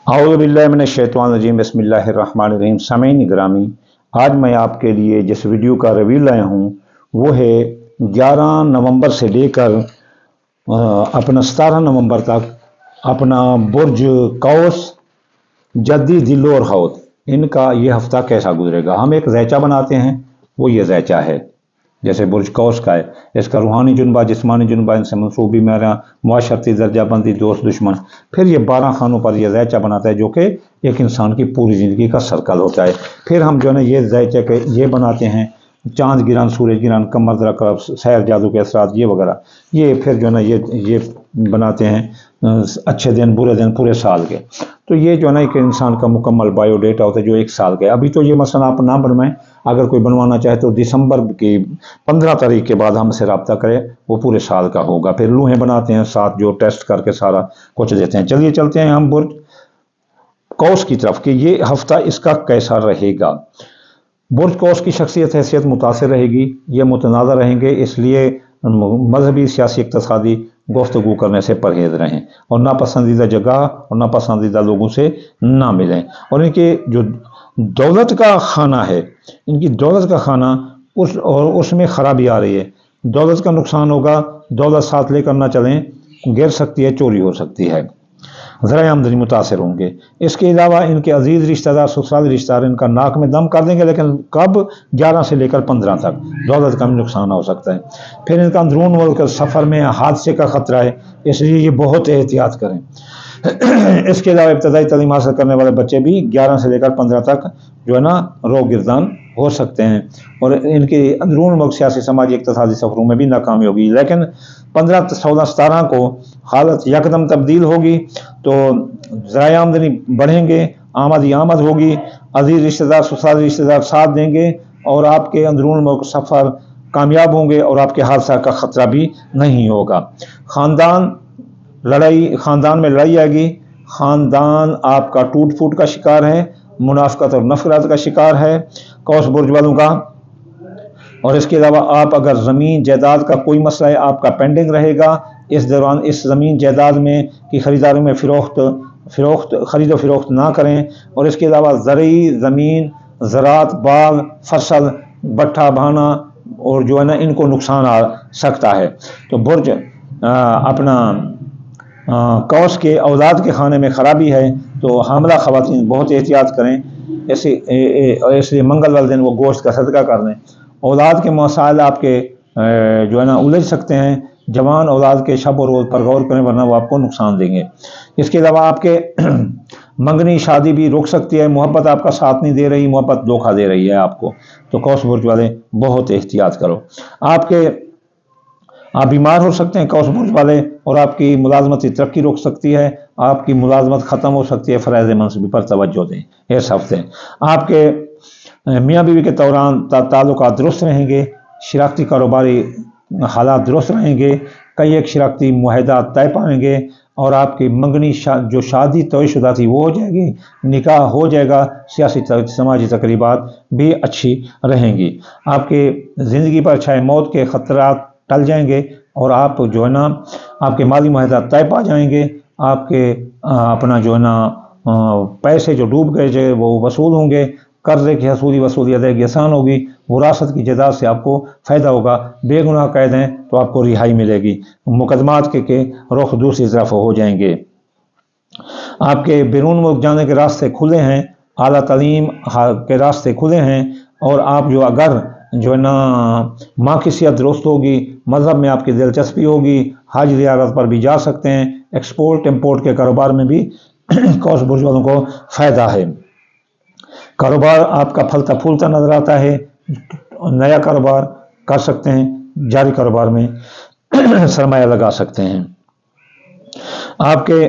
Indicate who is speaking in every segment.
Speaker 1: औज़ुबिल्लाहिमिनश्शैतानिर्रजीम बिस्मिल्लाहिर्रहमानिर्रहीम। सामीन ग्रामी, आज मैं आपके लिए जिस वीडियो का रिव्यू लाया हूँ वो है 11 नवंबर से लेकर अपना 17 नवंबर तक अपना बुर्ज कौस, जद्दी, दिल्लो और हौद, इनका ये हफ्ता कैसा गुजरेगा। हम एक ज़ैचा बनाते हैं, वो ये ज़ैचा है। जैसे बुर्ज कौस का है, इसका रूहानी जुनबा, जिस्मानी जुनबा, इनसे मनसूबी मेरा, मुआशरती दर्जाबंदी, दोस्त दुश्मन। फिर ये 12 खानों पर यह ज़ैचा बनाता है जो कि एक इंसान की पूरी ज़िंदगी का सर्कल होता है। फिर हम जो है ना ये ज़ैचे के ये बनाते हैं, चांद गिरान, सूरज गिरान, कमर दरकब, सैर जादू के असरात, ये वगैरह। ये फिर जो है ना ये बनाते हैं अच्छे दिन बुरे दिन पूरे साल के। तो ये जो है ना एक इंसान का मुकम्मल बायोडेटा होता है जो एक साल का है। अभी तो ये मसला आप ना बनवाएं, अगर कोई बनवाना चाहे तो दिसंबर की 15 तारीख के बाद हमसे रब्ता करे, वो पूरे साल का होगा। फिर लूहें बनाते हैं साथ, जो टेस्ट करके सारा कुछ देते हैं। चलिए चलते हैं हम बुर्ज कौस की तरफ कि ये हफ्ता इसका कैसा रहेगा। बुर्ज कौस की शख्सियत हैसियत मुतासर रहेगी, ये मुतनाज़ा रहेंगे, इसलिए मजहबी, सियासी, इक़्तिसादी गुफ्तगू करने से परहेज रहें और नापसंदीदा जगह और नापसंदीदा लोगों से ना मिलें। और इनके जो दौलत का खाना है, इनकी दौलत का खाना उसमें ख़राबी आ रही है। दौलत का नुकसान होगा, दौलत साथ लेकर ना चलें, गिर सकती है, चोरी हो सकती है, ज़राए आमदनी मुतासर होंगे। इसके अलावा इनके अजीज़ रिश्तेदार, ससुराल रिश्तेदार इनका नाक में दम कर देंगे, लेकिन कब? 11 से लेकर 15 तक दौलत का भी नुकसान हो सकता है। फिर इनका अंदरून मुल्क सफ़र में हादसे का ख़तरा है, इसलिए ये बहुत एहतियात करें। इसके अलावा इब्तदाई तालीम हासिल करने वाले बच्चे भी 11 से लेकर 15 तक जो है ना रोग गिरदान हो सकते हैं और इनके अंदरून मुल्क सियासी, समाजी, इक़्तिसादी सफ़रों में भी नाकामी होगी। लेकिन 15, 16, 17 को हालत यकदम तब्दील होगी, तो ज़राए आमदनी बढ़ेंगे, आमद ही आमद होगी, अजीज़ रिश्तेदार, ससुराल रिश्तेदार साथ देंगे और आपके अंदरून मुल्क सफ़र कामयाब होंगे और आपके हादसा का ख़तरा भी नहीं होगा। ख़ानदान में लड़ाई आएगी, ख़ानदान आपका टूट फूट का शिकार है, मुनाफ़क़त और नफ़रत का शिकार है कौस बुर्ज वालों का। और इसके अलावा आप अगर ज़मीन जायदाद का कोई मसला है आपका पेंडिंग रहेगा, इस दौरान इस ज़मीन जायदाद में की ख़रीदारी में खरीद फ़रोख्त ना करें। और इसके अलावा ज़रूरी ज़मीन, ज़रात, बाग, फसल, भट्ठा भाना और जो है ना इनको नुकसान आ सकता है। तो बुर्ज अपना कौस के औलाद के खाने में ख़राबी है, तो हामिला ख़वातीन बहुत एहतियात करें, इसलिए मंगल वाले दिन वो गोश्त का सदका कर दें। औलाद के मसाइल आपके जो है ना उलझ सकते हैं, जवान औलाद के शब और रोज़ पर गौर करें, वरना वो आपको नुकसान देंगे। इसके अलावा आपके मंगनी शादी भी रुक सकती है, मोहब्बत आपका साथ नहीं दे रही, मोहब्बत धोखा दे रही है आपको, तो कौस बुर्ज वाले बहुत एहतियात करो। आप बीमार हो सकते हैं कौस बुर्ज वाले, और आपकी मुलाजमती तरक्की रुक सकती है, आपकी मुलाजमत ख़त्म हो सकती है। फ़राइज़ मनसबी पर तवज्जो दें इस हफ्ते। आपके मियाँ बीवी के दौरान ताल्लुकात दुरुस्त रहेंगे, शराकती कारोबारी हालात दुरुस्त रहेंगे, कई एक शराकती मुआहदा तय पाएंगे और आपकी मंगनी जो शादी तयशुदा थी वो हो जाएगी, निकाह हो जाएगा, सियासी समाजी तकरीबात भी अच्छी रहेंगी। आपके ज़िंदगी पर छाए मौत के ख़तरात टल जाएंगे और आप जो है ना आपके माली मुआहदा तय पा जाएंगे। आपके अपना जो है ना पैसे जो डूब गए जो वो वसूल होंगे, कर्ज़े की वसूली अदायगी आसान होगी, विरासत की जायदाद से आपको फ़ायदा होगा, बेगुनाह कैद हैं तो आपको रिहाई मिलेगी, मुकदमात के रुख दूसरी तरफ हो जाएंगे। आपके बैरून मुल्क जाने के रास्ते खुले हैं, आला तालीम के रास्ते खुले हैं, और आप जो अगर जो है ना माँ की सेहत दुरुस्त होगी, मज़हब में आपकी दिलचस्पी होगी, हज ज़ियारत पर भी जा सकते हैं, एक्सपोर्ट इम्पोर्ट के कारोबार में भी कौस बुर्ज वालों को फ़ायदा है। कारोबार आपका फलता फूलता नज़र आता है, नया कारोबार कर सकते हैं, जारी कारोबार में सरमाया लगा सकते हैं। आपके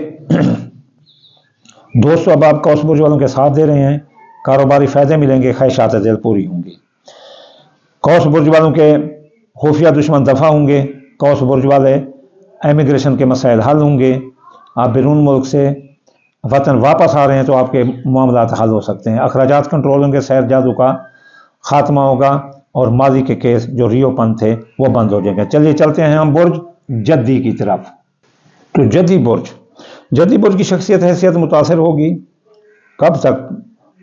Speaker 1: दोस्तों अब आप कौस बुर्ज वालों के साथ दे रहे हैं, कारोबारी फ़ायदे मिलेंगे, ख्वाहिशात दिल पूरी होंगी। कौस बुर्ज वालों के खुफिया दुश्मन दफ़ा होंगे, कौस बुर्ज वाले इमिग्रेशन के मसाइल हल होंगे। आप बैरून मुल्क से वतन वापस आ रहे हैं तो आपके मामलात हल हो सकते हैं, अखराजात कंट्रोल होंगे, सैर जादू का खात्मा होगा और माजी के केस जो रिओपन थे वो बंद हो जाएंगे। चलिए चलते हैं हम बुर्ज जद्दी की तरफ। तो जद्दी बुर्ज जद्दी बुर्ज की शख्सियत हैसियत मुतासर होगी कब तक?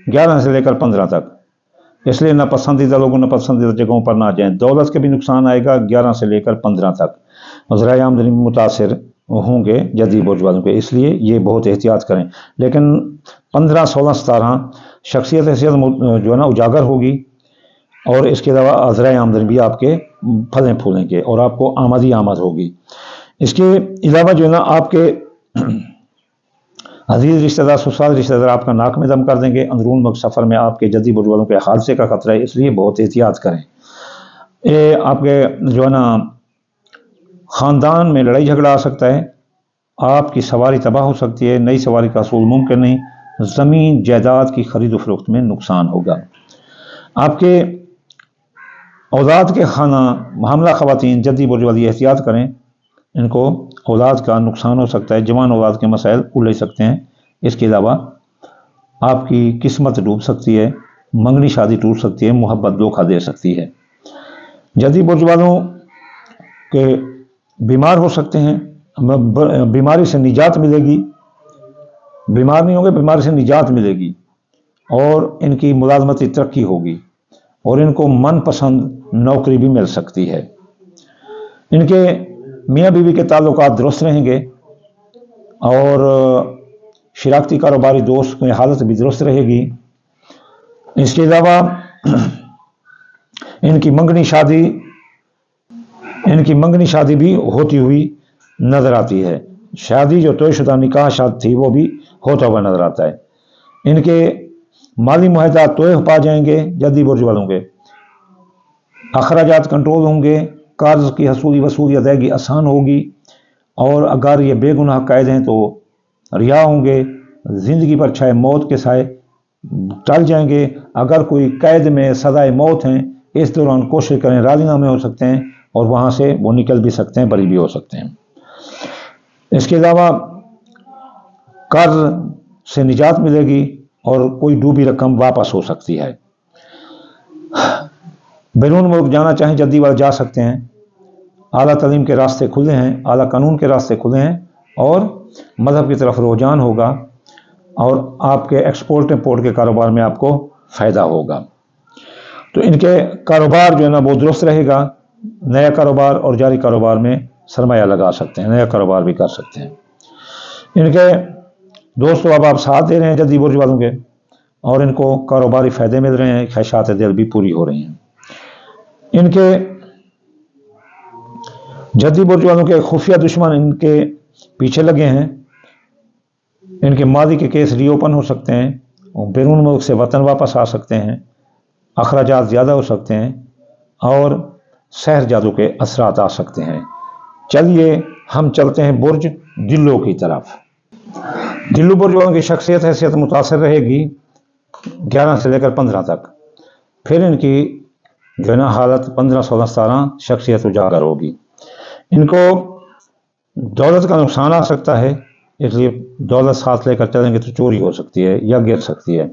Speaker 1: 11 से लेकर 15 तक। इसलिए नापसंदीदा लोगों नापसंदीदा जगहों पर ना जाएं। दौलत के भी नुकसान आएगा 11 से लेकर 15 तक। ज़राए आमदनी मुतासर होंगे जद्दी बुर्ज वालों के, इसलिए ये बहुत एहतियात करें। लेकिन 15, 16, 17 शख्सियत हैसियत जो है ना उजागर होगी, और इसके अलावा ज़राए आमदनी भी आपके फलें फूलेंगे और आपको आमद ही आमद होगी। इसके अलावा जो है ना आपके अजीज रिश्तेदार, ससुराल रिश्तेदार आपका नाक में दम कर देंगे। अंदरून मुल्क सफ़र में आपके जद्दी बुर्ज वालों के हादसे का खतरा है, इसलिए बहुत एहतियात करें। ये आपके जो है ना ख़ानदान में लड़ाई झगड़ा आ सकता है, आपकी सवारी तबाह हो सकती है, नई सवारी का असूल मुमकिन नहीं, ज़मीन जायदाद की खरीद फरोख्त में नुकसान होगा। आपके औलाद के खाना हामला ख़वातीन जद्दी बुर्ज वाली एहतियात करें, इनको औलाद का नुकसान हो सकता है, जवान औलाद के मसाइल उलझ सकते हैं। इसके अलावा आपकी किस्मत डूब सकती है, मंगनी शादी टूट सकती है, मोहब्बत धोखा दे सकती है। जद्दी बुर्ज वालों के बीमार हो सकते हैं, बीमारी से निजात मिलेगी, बीमार नहीं होंगे, बीमारी से निजात मिलेगी, और इनकी मुलाजमती तरक्की होगी, और इनको मनपसंद नौकरी भी मिल सकती है। इनके मियाँ बीवी के ताल्लुकात दुरुस्त रहेंगे, और शराकती कारोबारी दोस्त की हालत भी दुरुस्त रहेगी। इसके अलावा इनकी मंगनी शादी भी होती हुई नजर आती है। शादी जो तोयशुदा निकाह शादी थी वो भी होता हुआ नजर आता है। इनके माली मुआहदा तोय पा जाएंगे जद्दी बुर्ज वालों के, अखराजात कंट्रोल होंगे, कर्ज की वसूली अदायगी आसान होगी, और अगर ये बेगुनाह कैद हैं तो रिहा होंगे, ज़िंदगी पर छाए मौत के साए टल जाएंगे। अगर कोई कैद में सजाए मौत हैं, इस दौरान कोशिश करें राजीनामे हो सकते हैं, और वहाँ से वो निकल भी सकते हैं, बरी भी हो सकते हैं। इसके अलावा कर्ज से निजात मिलेगी, और कोई डूबी रकम वापस हो सकती है। बैरून मुल्क जाना चाहें जद्दी वाले जा सकते हैं। आला तालीम के रास्ते खुले हैं, आला कानून के रास्ते खुले हैं, और मज़हब की तरफ रुझान होगा, और आपके एक्सपोर्ट इंपोर्ट के कारोबार में आपको फ़ायदा होगा। तो इनके कारोबार जो है ना वो दुरुस्त रहेगा। नया कारोबार और जारी कारोबार में सरमाया लगा सकते हैं, नया कारोबार भी कर सकते हैं। इनके दोस्तों अब आप साथ दे रहे हैं जद्दी बुर्ज वालों के, और इनको कारोबारी फ़ायदे मिल रहे हैं, ख्वाहिशात दिल भी पूरी हो रही हैं। इनके जद्दी बुर्ज वालों के खुफिया दुश्मन इनके पीछे लगे हैं। इनके मादी के केस रीओपन हो सकते हैं, और बैरून मुल्क से वतन वापस आ सकते हैं, अखराजात ज़्यादा हो सकते हैं, और सहर जादू के असरात आ सकते हैं। चलिए हम चलते हैं बुर्ज दिल्लो की तरफ। दिल्लो बुर्ज वालों की शख्सियत हैसियत मुतासर रहेगी 11 से लेकर 15 तक। फिर इनकी जो है ना हालत 15, 16, 17 शख्सियत उजागर होगी। इनको दौलत का नुकसान आ सकता है, इसलिए दौलत साथ लेकर चलेंगे तो चोरी हो सकती है या गिर सकती है।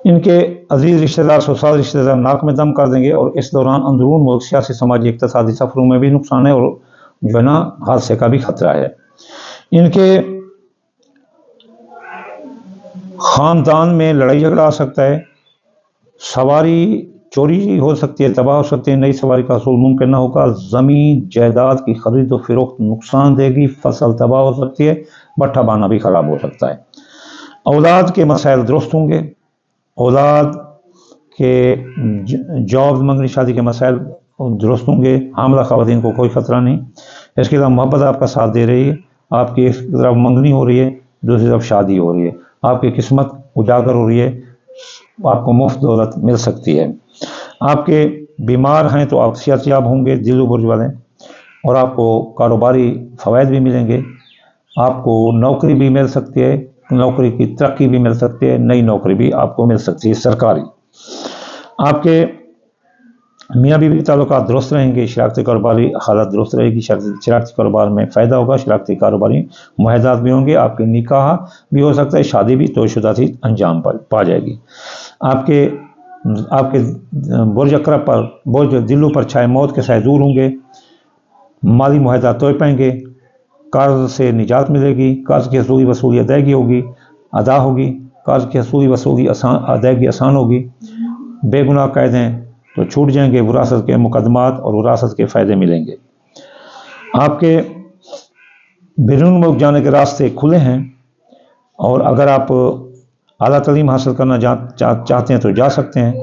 Speaker 1: इनके अजीज रिश्तेदार, ससुराल रिश्तेदार नाक में दम कर देंगे, और इस दौरान अंदरून मुल्क सियासी, समाजी, इक़्तिसादी सफरों में भी नुकसान है, और जो है ना हादसे का भी खतरा है। इनके ख़ानदान में लड़ाई झगड़ा आ सकता है, सवारी चोरी हो सकती है, तबाह हो सकती है, नई सवारी का असूल मुमकिन न होगा, ज़मीन जायदाद की खरीद और फरोख्त नुकसान देगी, फसल तबाह हो सकती है, भट्ठा बाना भी ख़राब हो सकता है। औलाद के मसाइल दुरुस्त होंगे, औलाद के जॉब, मंगनी शादी के मसाइल दुरुस्त होंगे, हामला ख़वातीन को कोई ख़तरा नहीं। इसके अलावा मोहब्बत आपका साथ दे रही है, आपकी एक तरफ मंगनी हो रही है, दूसरी तरफ शादी हो रही है, आपकी किस्मत उजागर हो रही है, आपको मुफ्त दौलत मिल सकती है। आपके बीमार हैं तो आप सेहतयाब होंगे दिल्लो बुर्ज वाले, और आपको कारोबारी फ़वाइद भी मिलेंगे, आपको नौकरी भी मिल सकती है, नौकरी की तरक्की भी मिल सकती है, नई नौकरी भी आपको मिल सकती है सरकारी। आपके मियाँ बीवी ताल्लुकात दुरुस्त रहेंगे, शराकती कारोबारी हालत दुरुस्त रहेगी, शराकती कारोबार में फ़ायदा होगा, शराकती कारोबारी मुआहदात भी होंगे, आपके निकाह भी हो सकता है, शादी भी तोयशुदा थी अंजाम पा जाएगी। आपके बुर्ज अकरब पर, बुर्ज दिल्लो पर छाए मौत के साए दूर होंगे, माली मुआहदा तोड़ पाएंगे, قرض سے نجات ملے گی، قرض کی حصولی وصولی ادا ہوگی، قرض کی حصولی وصولی ادائیگی آسان ہوگی، بے گناہ قیدیں تو چھوٹ جائیں گے، وراثت کے مقدمات اور وراثت کے فائدے ملیں گے، آپ کے بیرون ملک جانے کے راستے کھلے ہیں، اور اگر آپ اعلیٰ تعلیم حاصل کرنا چاہتے ہیں تو جا سکتے ہیں،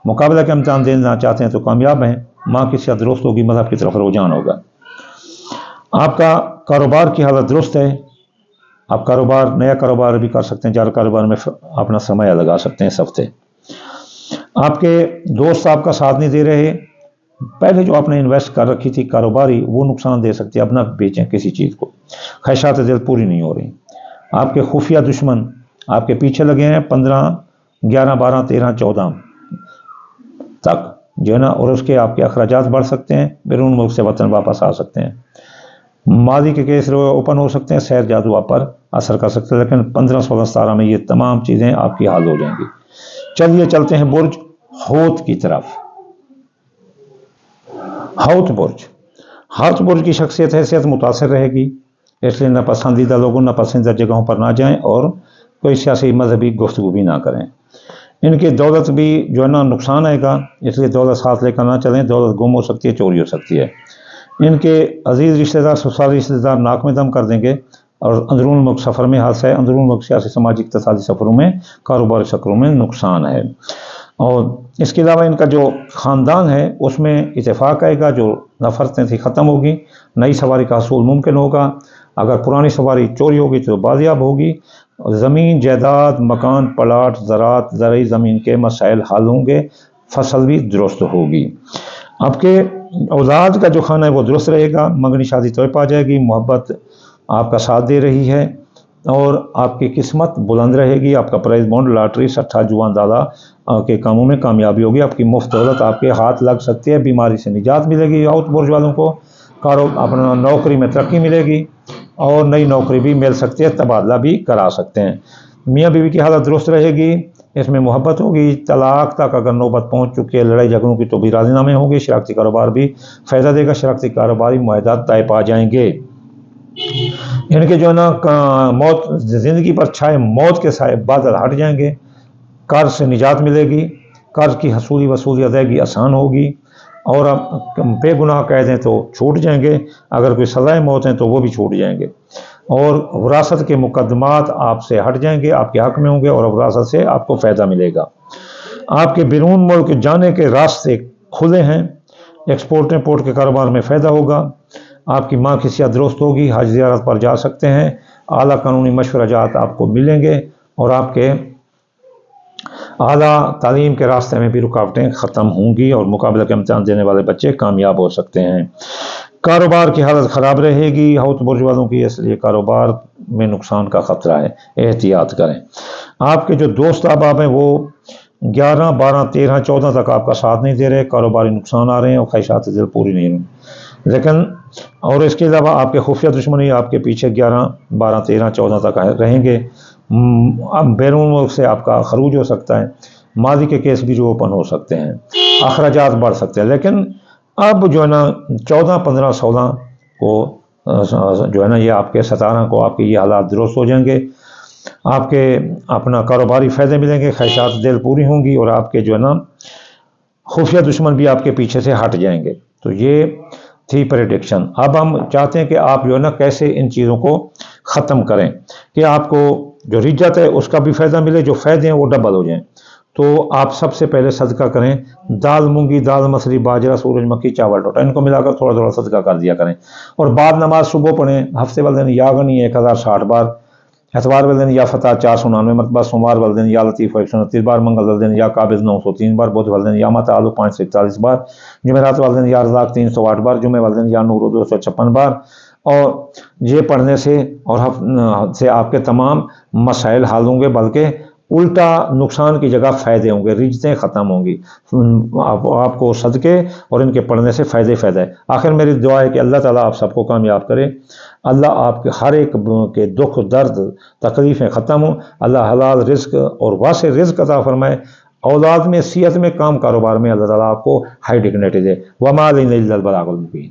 Speaker 1: مقابلہ کا امتحان دینا چاہتے ہیں تو کامیاب ہیں، ماں کی صحت درست ہوگی، مذہب کی طرف رجحان ہوگا، آپ کا کاروبار کی حالت درست ہے، آپ نیا کاروبار بھی کر سکتے ہیں، کاروبار میں اپنا سرمایہ لگا سکتے ہیں اس ہفتے، آپ کے دوست آپ کا ساتھ نہیں دے رہے، پہلے جو آپ نے انویسٹ کر رکھی تھی کاروباری وہ نقصان دے سکتی ہے، اب نہ بیچیں کسی چیز کو، خواہشات دل پوری نہیں ہو رہی، آپ کے خفیہ دشمن آپ کے پیچھے لگے ہیں 15 11 12 13 14 تک جو ہے نا، اور اس کے آپ کے اخراجات بڑھ سکتے ہیں، بیرون ملک سے وطن واپس آ سکتے ہیں، ماضی کے کیس اوپن ہو سکتے ہیں، سحر جادو آپ پر اثر کر سکتے ہیں، لیکن 15 16 17 میں یہ تمام چیزیں آپ کی حل ہو جائیں گی۔ چلیے چلتے ہیں برج حوت کی طرف۔ حوت برج کی شخصیت حیثیت متاثر رہے گی، اس لیے ناپسندیدہ لوگوں ناپسندیدہ جگہوں پر نہ جائیں اور کوئی سیاسی مذہبی گفتگو بھی نہ کریں، ان کی دولت بھی جو ہے نا نقصان آئے گا، اس لیے دولت ساتھ لے کر نہ چلیں، دولت گم ہو سکتی ہے، چوری ہو سکتی ہے، ان کے عزیز رشتہ دار سسرالی رشتہ دار ناک میں دم کر دیں گے، اور اندرون ملک سفر میں حادثہ ہے، اندرون ملک سیاسی سماجی اقتصادی سفروں میں کاروباری سفروں میں نقصان ہے، اور اس کے علاوہ ان کا جو خاندان ہے اس میں اتفاق آئے گا، جو نفرتیں تھیں ختم ہوگی، نئی سواری کا حصول ممکن ہوگا، اگر پرانی سواری چوری ہوگی تو بازیاب ہوگی، زمین جائیداد مکان پلاٹ زرعی زمین کے مسائل حل ہوں گے، فصل بھی درست ہوگی، آپ کے اولاد کا جو کھانا ہے وہ درست رہے گا، منگنی شادی طے پا جائے گی، محبت آپ کا ساتھ دے رہی ہے، اور آپ کی قسمت بلند رہے گی، آپ کا پرائز بانڈ لاٹری سٹھا جوان دادا کے کاموں میں کامیابی ہوگی، آپ کی مفت دولت آپ کے ہاتھ لگ سکتی ہے، بیماری سے نجات ملے گی، حوت برج والوں کو اپنا نوکری میں ترقی ملے گی، اور نئی نوکری بھی مل سکتی ہے، تبادلہ بھی کرا سکتے ہیں، میاں بیوی کی حالت درست رہے گی، اس میں محبت ہوگی، طلاق تک اگر نوبت پہنچ چکی ہے، لڑائی جھگڑوں کی تو بھی راضی نامے ہوں گے، شراکتی کاروبار بھی فائدہ دے گا، شراکتی کاروباری معاہدات طے پا جائیں گے، ان کے جو ہے نا موت زندگی پر چھائے موت کے سائے بادل ہٹ جائیں گے، قرض سے نجات ملے گی، قرض کی حصولی وصولی ادائیگی آسان ہوگی، اور بے گناہ قیدیں تو چھوٹ جائیں گے، اگر کوئی سزائے موت ہیں تو وہ بھی چھوٹ جائیں گے، اور وراثت کے مقدمات آپ سے ہٹ جائیں گے، آپ کے حق میں ہوں گے، اور وراثت سے آپ کو فائدہ ملے گا، آپ کے بیرون ملک جانے کے راستے کھلے ہیں، ایکسپورٹ امپورٹ کے کاروبار میں فائدہ ہوگا، آپ کی ماں کی صحت درست ہوگی، حج زیارت پر جا سکتے ہیں، اعلیٰ قانونی مشورہ جات آپ کو ملیں گے، اور آپ کے اعلیٰ تعلیم کے راستے میں بھی رکاوٹیں ختم ہوں گی، اور مقابلہ کے امتحان دینے والے بچے کامیاب ہو سکتے ہیں، کاروبار کی حالت خراب رہے گی حوت برج والوں کی، اس لیے کاروبار میں نقصان کا خطرہ ہے، احتیاط کریں، آپ کے جو دوست احباب ہیں وہ 11 12 13 14 تک آپ کا ساتھ نہیں دے رہے، کاروباری نقصان آ رہے ہیں، اور خواہشات دل پوری نہیں ہوئی، لیکن اور اس کے علاوہ آپ کے خفیہ دشمنی آپ کے پیچھے 11 12 13 14 تک رہیں گے، اب بیرون ملک سے آپ کا خروج ہو سکتا ہے، ماضی کے کیس بھی جو اوپن ہو سکتے ہیں، اخراجات بڑھ سکتے ہیں، لیکن اب جو ہے نا 14 15 16 کو جو ہے نا یہ آپ کے 17 کو آپ کے یہ حالات درست ہو جائیں گے، آپ کے اپنا کاروباری فائدے ملیں گے، خواہشات دل پوری ہوں گی، اور آپ کے جو ہے نا خفیہ دشمن بھی آپ کے پیچھے سے ہٹ جائیں گے، تو یہ تھی پریڈکشن۔ اب ہم چاہتے ہیں کہ آپ جو ہے نا کیسے ان چیزوں کو ختم کریں کہ آپ کو جو رجت ہے اس کا بھی فائدہ ملے، جو فائدے ہیں وہ ڈبل ہو جائیں، تو آپ سب سے پہلے صدقہ کریں، دال مونگی، دال مسری، باجرہ، سورج مکھی، چاول ٹوٹا، ان کو ملا کر تھوڑا تھوڑا صدقہ کر دیا کریں، اور بعد نماز صبح پڑھیں، ہفتے والے دن یا غنی 1060 بار، اتوار والے دن یا فتح 499 مرتبہ، سوموار والے دن یا لطیف 129 بار، منگل والے دن یا قابض 903 بار، بدھ والے دن یا متعالو 541 بار، جمعرات والے دن یا رزاق 308 بار، جمعہ والے دن یا نور 256 بار، اور یہ پڑھنے سے اور آپ کے تمام مسائل حل ہوں گے، بلکہ الٹا نقصان کی جگہ فائدے ہوں گے، رجتیں ختم ہوں گی، آپ کو صدقے اور ان کے پڑھنے سے فائدے ہے۔ آخر میری دعا ہے کہ اللہ تعالیٰ آپ سب کو کامیاب کرے، اللہ آپ کے ہر ایک کے دکھ درد تکلیفیں ختم ہوں، اللہ حلال رزق اور واسع رزق عطا فرمائے، اولاد میں، صحت میں، کام کاروبار میں اللہ تعالیٰ آپ کو ہائی ڈگنیٹی دے، وما علینا الا البلاغ المبین۔